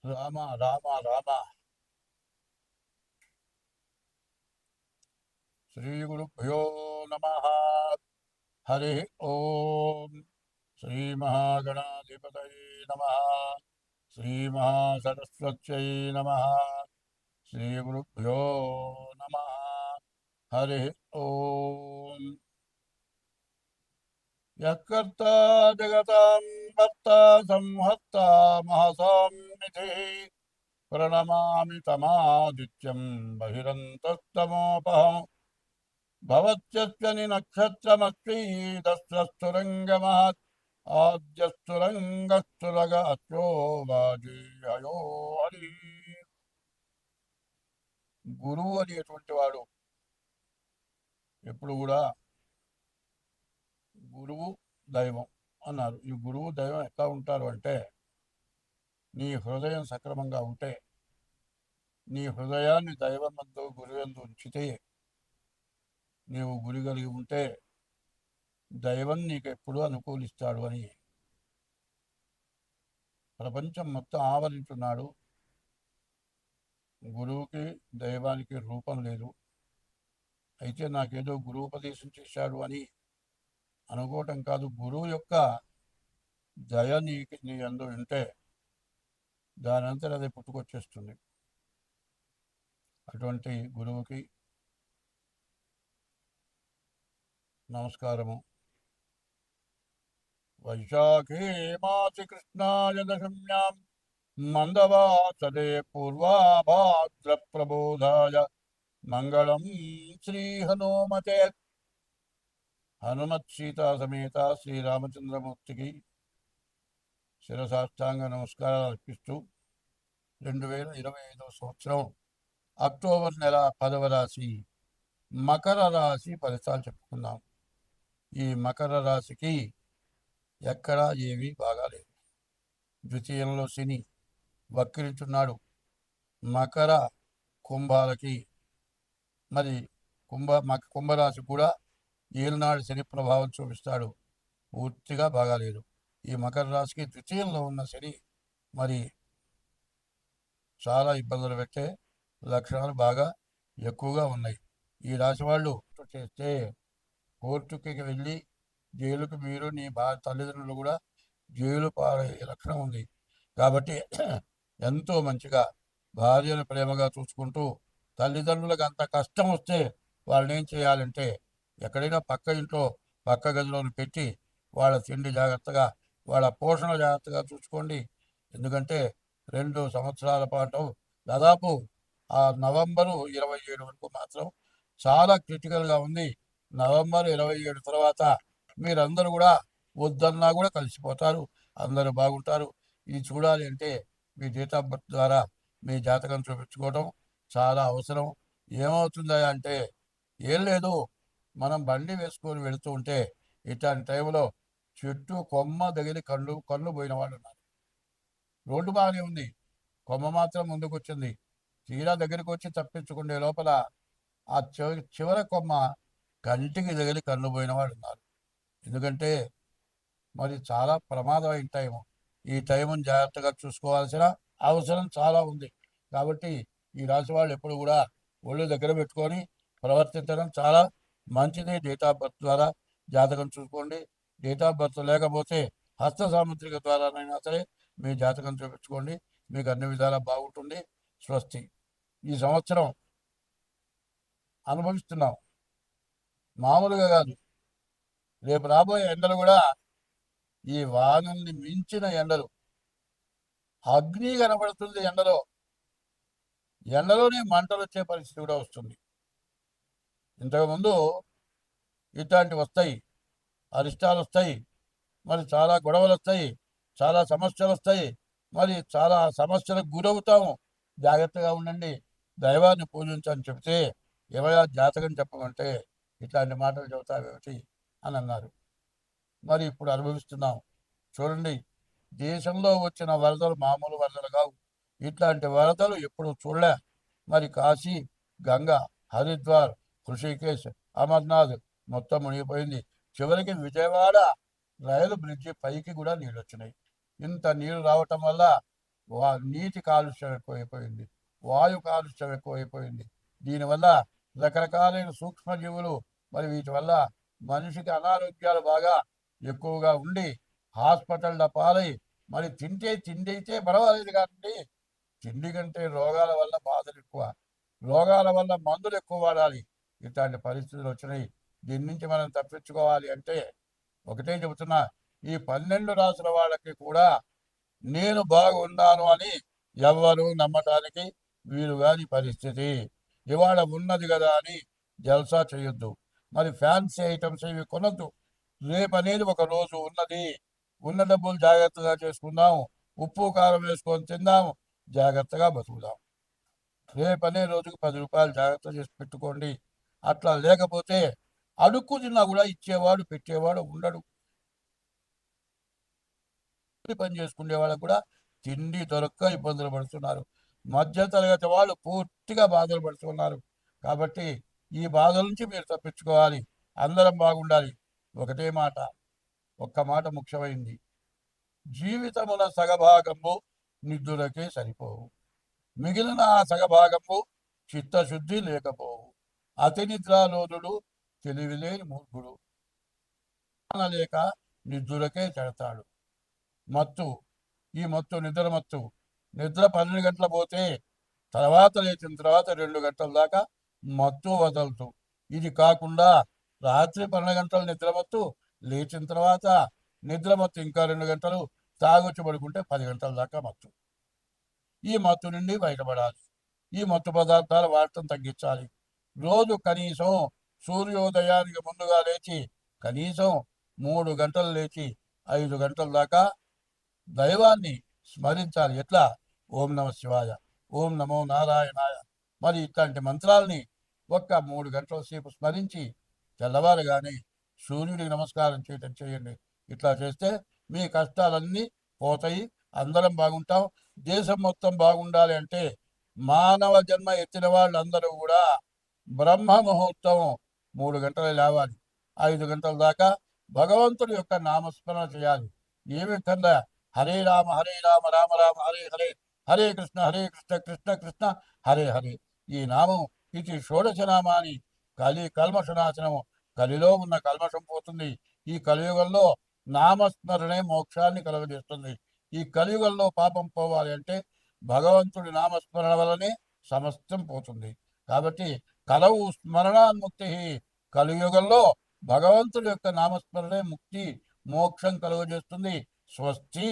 రామ రామ రామ. శ్రీ గురుభ్యో నమ. హరి ఓం. శ్రీ మహాగణాధిపతయే నమ. శ్రీ మహాసరస్వత్యై నమ. శ్రీ గురుభ్యో నమ. హరి ఓం. యకర్త జగతాం భర్త సంహర్త మహసాన్నిధి ప్రణమామి తమాదిత్యం బహిరంతస్తమోపహం భవత్యస్య నక్షత్రమస్త్రీదస్రస్తురంగమహత్ ఆద్యస్తురంగస్తురగ అత్రో వాజీయో హరి. గురువు అనేటువంటి వాడు ఎప్పుడు కూడా గురువు దైవం అన్నారు. ఈ గురువు దైవం ఎట్లా ఉంటారు అంటే, నీ హృదయం సక్రమంగా ఉంటే, నీ హృదయాన్ని దైవమందు గురువందు ఉంచితే, నీవు గురి కలిగి ఉంటే దైవం నీకు ఎప్పుడూ అనుకూలిస్తాడు అని ప్రపంచం మొత్తం ఆవరించున్నాడు. గురువుకి దైవానికి రూపం లేదు. అయితే నాకేదో గురువుపదేశం చేశాడు అని అనుకోవటం కాదు. గురువు యొక్క దయ నీ అందు ఉంటే దానంతా అది పుట్టుకొచ్చేస్తుంది. అటువంటి గురువుకి నమస్కారము. వైశాఖే మాసి కృష్ణాయ దశమ్యాం మందవాసరే పూర్వాభాద్ర ప్రబోధాయ మంగళం శ్రీ హనుమతే. హనుమత్ సీతా సమేత శ్రీరామచంద్రమూర్తికి శిరసాష్టాంగ నమస్కారాలు అర్పిస్తూ 2025 సంవత్సరం అక్టోబర్ నెల 10వ రాశి మకర రాశి ఫలితాలు చెప్పుకుందాం. ఈ మకర రాశికి ఎక్కడా ఏమీ బాగాలేదు. ద్వితీయంలో శని వక్రించున్నాడు. మకర కుంభాలకి మరి కుంభరాశి కూడా ఏలినాడు శని ప్రభావం చూపిస్తాడు. పూర్తిగా బాగాలేదు. ఈ మకర రాశికి ద్వితీయంలో ఉన్న శని మరి చాలా ఇబ్బందులు పెట్టే లక్షణాలు బాగా ఎక్కువగా ఉన్నాయి. ఈ రాశి వాళ్ళు చేస్తే కోర్టుకి వెళ్ళి జైలుకు మీరు నీ తల్లిదండ్రులు కూడా జైలు పాలయ్యే లక్షణం ఉంది. కాబట్టి ఎంతో మంచిగా భార్యను ప్రేమగా చూసుకుంటూ, తల్లిదండ్రులకు అంత కష్టం వస్తే వాళ్ళని ఏం చేయాలంటే ఎక్కడైనా పక్క ఇంట్లో పక్క గదిలోని పెట్టి వాళ్ళ తిండి జాగ్రత్తగా, వాళ్ళ పోషణ జాగ్రత్తగా చూసుకోండి. ఎందుకంటే 2 సంవత్సరాల పాటు దాదాపు ఆ నవంబరు 27 వరకు మాత్రం చాలా క్రిటికల్గా ఉంది. నవంబర్ 27 తర్వాత మీరందరూ కూడా వద్దన్నా కూడా కలిసిపోతారు, అందరూ బాగుంటారు. ఇది చూడాలి అంటే మీ డేట్ ఆఫ్ బర్త్ ద్వారా మీ జాతకం చూపించుకోవడం చాలా అవసరం. ఏమవుతుందా అంటే, ఏం లేదు, మనం బండి వేసుకొని వెళుతూ ఉంటే ఇట్లాంటి టైంలో చెట్టు కొమ్మ తగిలి కళ్ళు పోయిన వాళ్ళు ఉన్నారు. రోడ్డు బాగానే ఉంది, కొమ్మ మాత్రం ముందుకు వచ్చింది. తీరా దగ్గరికి వచ్చి తప్పించుకునే లోపల ఆ చివర కొమ్మ కంటికి తగిలి కళ్ళు పోయిన వాళ్ళు ఉన్నారు. ఎందుకంటే మరి చాలా ప్రమాదమైన టైము. ఈ టైమును జాగ్రత్తగా చూసుకోవాల్సిన అవసరం చాలా ఉంది. కాబట్టి ఈ రాశి వాళ్ళు ఎప్పుడు కూడా ఒళ్ళు దగ్గర పెట్టుకొని ప్రవర్తించడం చాలా మంచిది. డేట్ ఆఫ్ బర్త్ ద్వారా జాతకం చూసుకోండి. డేట్ ఆఫ్ బర్త్ లేకపోతే హస్త సాముద్రిక ద్వారానైనా సరే మీ జాతకం చూపించుకోండి. మీకు అన్ని విధాలా బాగుంటుంది. స్వస్తి. ఈ సంవత్సరం అనుభవిస్తున్నాం, మామూలుగా కాదు. రేపు రాబోయే ఎండలు కూడా ఈ వానల్ని మించిన ఎండలు. అగ్ని కనబడుతుంది ఎండలోనే మంటలు వచ్చే పరిస్థితి కూడా వస్తుంది. ఇంతకుముందు ఇట్లాంటివి వస్తాయి, అరిష్టాలు వస్తాయి, మరి చాలా గొడవలు వస్తాయి, చాలా సమస్యలు వస్తాయి, మరి చాలా సమస్యలకు గురవుతాము. జాగ్రత్తగా ఉండండి, దైవాన్ని పూజించని చెప్తే ఎవరైనా జాతకం చెప్పమంటే ఇట్లాంటి మాటలు చెబుతావేమిటి అని అన్నారు. మరి ఇప్పుడు అనుభవిస్తున్నాం. చూడండి, దేశంలో వచ్చిన వరదలు మామూలు వరదలు కావు. ఇట్లాంటి వరదలు ఎప్పుడు చూడలే. మరి కాశీ, గంగా, హరిద్వార్, హృషికేశ్, అమర్నాథ్ మొత్తం మునిగిపోయింది. చివరికి విజయవాడ రైలు బ్రిడ్జి పైకి కూడా నీళ్ళు వచ్చినాయి. ఇంత నీళ్లు రావటం వల్ల నీటి కాలుష్యం ఎక్కువైపోయింది, వాయు కాలుష్యం ఎక్కువైపోయింది. దీనివల్ల రకరకాలైన సూక్ష్మజీవులు మరి వీటి వల్ల మనిషికి అనారోగ్యాలు బాగా ఎక్కువగా ఉండి హాస్పిటల్ పాలై మరి తిండి అయితే పర్వాలేదు కానీ తిండి కంటే రోగాల వల్ల బాధలు ఎక్కువ, రోగాల వల్ల మందులు ఎక్కువ వాడాలి. ఇట్లాంటి పరిస్థితులు వచ్చినాయి. దీని నుంచి మనం తప్పించుకోవాలి అంటే ఒకటే చెబుతున్నా, ఈ 12 రాసుల వాళ్ళకి కూడా నేను బాగున్నాను అని ఎవ్వరూ నమ్మటానికి వీలు కాని పరిస్థితి. ఇవాళ ఉన్నది కదా అని జల్సా చేయొద్దు, మరి ఫ్యాన్సీ ఐటమ్స్ ఇవి కొనొద్దు. రేపు అనేది ఒక రోజు ఉన్నది, ఉన్న డబ్బులు జాగ్రత్తగా చేసుకుందాం, ఉప్పు కారం వేసుకొని తిందాం, జాగ్రత్తగా బతుకుదాం. రేపు అనే రోజుకు 10 రూపాయలు జాగ్రత్త చేసి పెట్టుకోండి. అట్లా లేకపోతే అడుక్కు తిన్నా కూడా ఇచ్చేవాడు పెట్టేవాడు ఉండడు. పని చేసుకునే వాళ్ళకు కూడా తిండి దొరక్క ఇబ్బందులు పడుతున్నారు. మధ్య తరగతి వాళ్ళు పూర్తిగా బాధలు పడుతున్నారు. కాబట్టి ఈ బాధల నుంచి మీరు తప్పించుకోవాలి, అందరం బాగుండాలి. ఒకటే మాట, ఒక్క మాట ముఖ్యమైంది, జీవితమున సగభాగము నిద్దులకే సరిపోవు, మిగిలిన ఆ సగభాగము చిత్తశుద్ధి లేకపోవు. అతి నిద్రాలోనుడు తెలివిలేని మూర్ఖుడు, లేక నిద్దులకే చెడతాడు. మత్తు, ఈ మత్తు నిద్ర మత్తు. నిద్ర 12 గంటలు పోతే తర్వాత లేచిన తర్వాత 2 గంటల దాకా మత్తు వదలదు. ఇది కాకుండా రాత్రి 12 గంటలు నిద్రమత్తు, లేచిన తర్వాత నిద్రమత్తు ఇంకా 2 గంటలు తాగొచ్చి పడుకుంటే 10 గంటల దాకా మత్తు. ఈ మత్తు నుండి బయటపడాలి. ఈ మత్తు పదార్థాలు వాడటం తగ్గించాలి. రోజు కనీసం సూర్యోదయానికి ముందుగా లేచి కనీసం 3 గంటలు లేచి 5 గంటల దాకా దైవాన్ని స్మరించాలి. ఎట్లా? ఓం నమ శివాయ, ఓం నమో నారాయణాయ, మరి ఇట్లాంటి మంత్రాల్ని ఒక్క 3 గంటల సేపు స్మరించి తెల్లవారుగానే సూర్యుడికి నమస్కారం చేయటం చేయండి. ఇట్లా చేస్తే మీ కష్టాలన్నీ పోతాయి, అందరం బాగుంటాం. దేశం మొత్తం బాగుండాలి అంటే మానవ జన్మ ఎత్తిన వాళ్ళందరూ కూడా బ్రహ్మ ముహూర్తం 3 గంటలు లేవాలి, 5 గంటల దాకా భగవంతుడి యొక్క నామస్మరణ చేయాలి. ఏమి కన్నా హరే రామ రామ రామ హరే హరే, హరే కృష్ణ కృష్ణ కృష్ణ హరే హరే. ఈ నామం ఇది షోడశనామాని. కల్మషనాశనము, కలిలో ఉన్న కల్మషం పోతుంది. ఈ కలియుగంలో నామస్మరణే మోక్షాన్ని కలుగజేస్తుంది. ఈ కలియుగంలో పాపం పోవాలి అంటే భగవంతుడి నామస్మరణ వల్లనే సమస్తం పోతుంది. కాబట్టి కలవు స్మరణాన్ముక్తి. కలియుగంలో భగవంతుడి యొక్క నామస్మరణే ముక్తి, మోక్షం కలుగజేస్తుంది. స్వస్తి.